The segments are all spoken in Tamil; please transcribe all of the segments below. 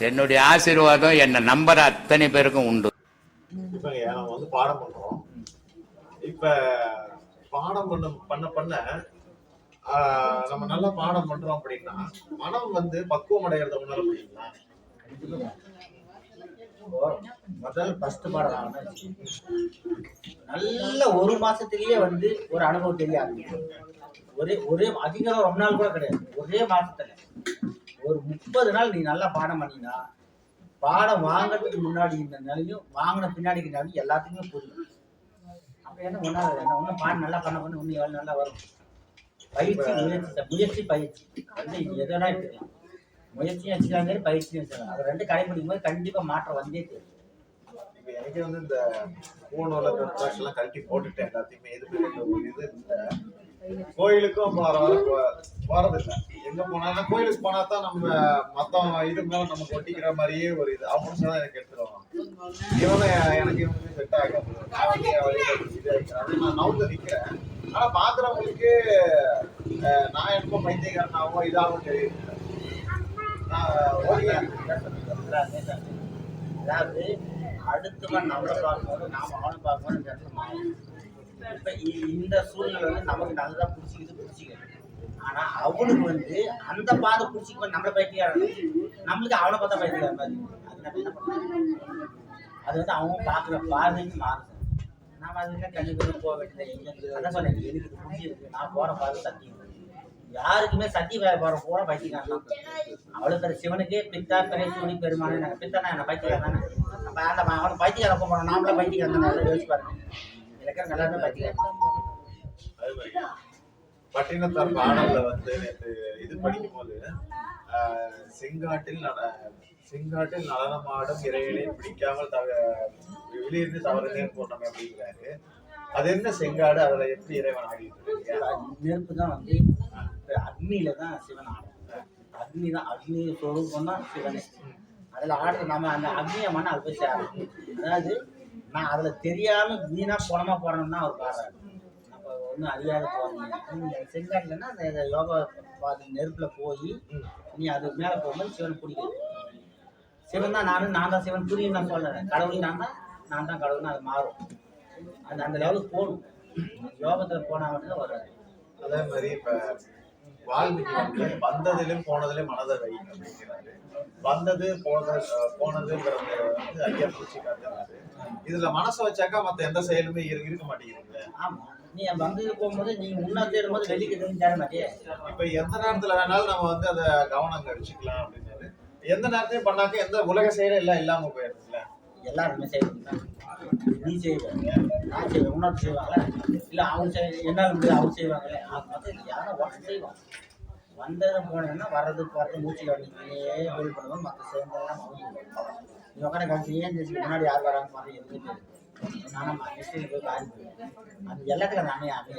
என்னுடைய ஆசீர்வாதம் என்னை நம்புற அத்தனை பேருக்கும் உண்டு. இப்ப நம்ம வந்து பாடம் பண்றோம். இப்ப பாடம் பண்ண பண்ண நம்ம நல்லா பாடம் பண்றோம் அப்படின்னா மனம் வந்து பக்குவம் அடைகிறத உணர முடியுங்களா? முதல் ஃபர்ஸ்ட் பாடம் நல்ல ஒரு மாசத்திலேயே வந்து ஒரு அனுபவம் தெரிய ஆரம்பிக்கும். ஒரே அதிகம் ரொம்ப நாள் கூட கிடையாது, ஒரே மாசத்துல ஒரு 30 நாள் நீ நல்லா பாடம் பண்ணினா பாடம் வாங்கறதுக்கு முன்னாடி இந்த நிலையும் வாங்கின பின்னாடி எல்லாத்துக்குமே புரியும். அப்ப என்ன ஒன்னும் பாடம் நல்லா பண்ண இன்னும் எவ்வளவு நல்லா வரும். முயற்சி பயிற்சி வந்து எதனா எடுத்துக்கலாம். முயற்சியும் வச்சுக்காங்க, பயிற்சியும் வச்சுக்கலாம். அது ரெண்டு கடைபிடிக்கும் போது கண்டிப்பா மாற்றம் வந்தே தெரியும். இப்ப எனக்கு வந்து இந்த போனோல எல்லாம் கழட்டி போட்டுட்டேன், எல்லாத்தையுமே இது இந்த கோயிலுக்கும் போறதில்லை. எங்க போனாலும் கோயிலுக்கு போனா தான் நம்ம மத்தம் இது மேல நமக்கு ஒட்டிக்கிற மாதிரியே ஒரு இது அவங்க தான் எனக்கு எடுத்துருவாங்க. எனக்கு இவங்க செட் ஆகாது, நான் நவுந்து நிக்கிறேன். ஆனா பாக்குறவங்களுக்கு நான் எப்போ பைத்தியக்காரனாவோ இதாகவும் தெரியுது. அதாவது அடுத்தவன் நம்மளை பார்க்கும்போது நாம அவனை பார்க்கும்போது இப்ப இந்த சூழ்நிலை வந்து நமக்கு நல்லா பிடிச்சிக்கிது. ஆனா அவனுக்கு வந்து அந்த பாதை பிடிச்சிக்கு நம்மளை பைத்தியாரன், நம்மளுக்கு அவனை பார்த்தா பைத்தியார மாதிரி. அது நம்ம என்ன பண்ணணும், அது வந்து அவன் பார்க்குற பாதைக்கு மாறுது. நாம அதுல கண்டிப்பா போக வேண்டியது. அதான் சொன்னேன், எனக்கு இது பிடிச்சிருக்கு, நான் போற பாதை சத்தியம். யாருக்குமே சத்தி போற போற பைத்தியக்காரன். அவ்வளவு பேர் சிவனுக்கே பித்தா பெரிய பெருமானே பித்தனா என்ன பைத்தியக்காரன் தானே. நம்ம அந்த அவனை பைத்தியக்காரன் போறோம், நாமளே பைத்தியக்காரன் தானே யோசிச்சு பாருங்க. எனக்கு எல்லாருமே பைத்தியக்காரன். பட்டினத்தார் பாடல்ல வந்து இது படிக்கும் போது செங்காட்டில் நடனமாடும் இறையிலே பிடிக்காமல் வெளியிருந்து தவறு நேர் போனோம் அப்படிங்கிறாரு. அது என்ன செங்காடு, அதுல எப்படி இறைவன் ஆடிட்டு? நெருப்பு தான் வந்து அக்னியில தான் சிவன் ஆடும். அக்னி தான், அக்னி சொரூபம் தான் சிவனே. அதுல ஆடுறது நம்ம அந்த அக்னியை மண்ண அது போய் சேரும். அதாவது நான் அதுல தெரியாம வீணா போனமா போறோம்னா அவர் பாடுறாரு. நம்ம ஒன்றும் அறியாத போறோம். செங்காட்டுலன்னா அந்த யோகா நெருப்புல போய் நீ அது மேல போகும்போது சிவன் பிடிக்கும். சிவன் தான் நான் தான் சிவன் புரியும் நான் சொல்றேன். கடவுள் நான் தான் கடவுள்னு அது மாறும். அந்த லெவலுக்கு போகணும். யோகத்துல போனா மட்டும் வராது. அதே மாதிரி இப்ப வால்மீகி வந்து வந்ததிலும் போனதிலும் மனதை வை அப்படிங்கிறாரு. வந்தது போனதுங்கிறது வந்து ஐயா பூச்சி காட்டுறாரு. இதுல மனசை வச்சாக்கா மத்த எந்த செயலுமே இருக்க மாட்டேங்குது. ஆமா, நீ வந்தது போகும்போது நீ முன்னா தேடும் போது வெளிக்கு தேட மாட்டியே. இப்ப எந்த நேரத்துல வேணாலும் நம்ம வந்து அதை கவனம் கழிச்சுக்கலாம் அப்படின்னாரு. எந்த நேரத்தையும் பண்ணாக்க எந்த உலக செயலும் எல்லாம் இல்லாம போயிருக்குல்ல. எல்லாருமே செய்வாங்க. நீ செய்வாங்க, நான் செய்வேன், உன்னோட செய்வாங்களே, இல்லை அவங்க என்னால் முடியாது அவங்க செய்வாங்களே. அது யாரும் ஒர்க் செய்வாங்க. வந்ததை போனேன்னா வர்றது மூச்சு கவனிக்கையே ஹோல்ட் பண்ணுவோம். மற்ற சேர்ந்தெல்லாம் நீ உட்கார கவனிச்சு ஏன் முன்னாடி யார் வராங்க மாதிரி எதுவுமே தெரியும். நானும் போய் காரி போயிடுவேன். அது எல்லாத்துக்கும் அந்த அமையாது.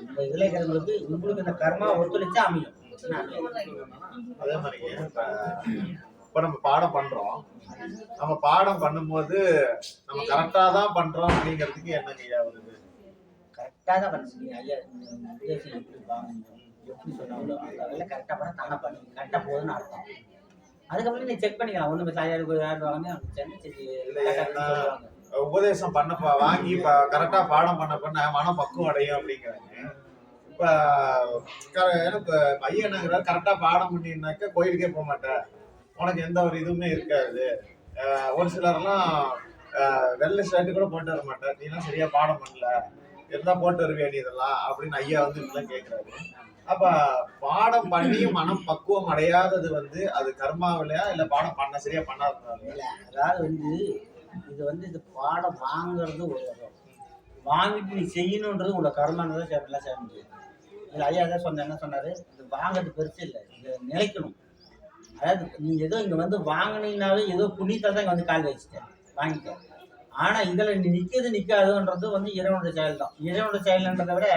இந்த இதில் இருக்கிறவங்களுக்கு உங்களுக்கு இந்த கர்மா ஒத்துழைச்சா அமையும். அதே மாதிரி இப்ப நம்ம பாடம் பண்றோம். நம்ம பாடம் பண்ணும்போது நம்ம கரெக்டா தான் பண்றோம் அப்படிங்கிறதுக்கு என்னங்க ஐயா வருது? கரெக்டா தான் பண்ணுங்க ஐயா. எப்படி பாருங்க, எப்படி சொன்னாங்களோ அதெல்லாம் கரெக்டா பண்ண தானே பண்ணி கரெக்டா போகுதுன்னு அர்த்தம். அதுக்கப்புறம் நீ செக் பண்ணிக்கலாம். ஒண்ணு உபதேசம் பண்ண வாங்கி கரெக்டா பாடம் பண்ண மனம் பக்குவம் அடையும் அப்படிங்கிறாங்க. இப்ப எனக்கு ஐயா என்னங்கிறாரு, கரெக்டா பாடம் பண்ணினாக்க கோயிலுக்கே போக மாட்டேன், உனக்கு எந்த ஒரு இதுவுமே இருக்காது. ஒரு சிலர்லாம் வெள்ளை ஷர்ட்டு கூட போட்டு வர மாட்டேன், நீலாம் சரியா பாடம் பண்ணல, இருந்தா போட்டு வருவியா நீ இதெல்லாம் அப்படின்னு ஐயா வந்து இதெல்லாம் கேட்கிறாரு. அப்ப பாடம் பண்ணி மனம் பக்குவம் அடையாதது வந்து அது கர்மாவிலையா இல்ல பாடம் பண்ண சரியா பண்ணாததுனால? அதாவது வந்து இது வந்து இது பாடம் வாங்குறது ஒரு வாங்கிட்டு நீ செய்யணுன்றது உங்களோட கர்மானதான் எல்லாம் செய்ய முடியாது. இல்லை ஐயா தான் என்ன சொன்னாரு, இது வாங்குறது பெருசு இல்லை, இது நிலைக்கணும். அதாவது நீ ஏதோ இங்க வந்து வாங்கினீங்கனாவே ஏதோ புண்ணியத்தை தான் இங்க வந்து கால் வச்சுட்டேன் வாங்கிக்க. ஆனா இதுல நீ நிக்காதுன்றது வந்து இறைவனோட செயல் தான். இறைவனோட செயல்ன்றதை விட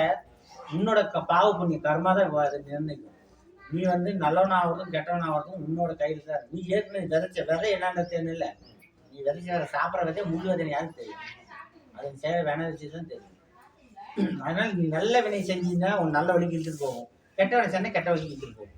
உன்னோட பாவ புண்ணிய கர்மா தான் நிர்ணயிக்கும். நீ வந்து நல்லவனாகிறதும் கெட்டவனாகிறதும் உன்னோட கையில் தான். நீ ஏற்கனவே விதைச்ச விதை என்னன்னு தெரியல இல்லை, நீ விதைச்ச சாப்பிட்ற விதை முழு விதை யாருக்கு தெரியும்? அது செய்ய வேணா வச்சு தான் தெரியும். அதனால நீ நல்ல வினை செஞ்சீங்கன்னா உன் நல்ல வழிக்கு இழுத்துட்டு போகும், கெட்ட வினை செஞ்சா கெட்ட வழிக்கு இழுத்துட்டு போகும்.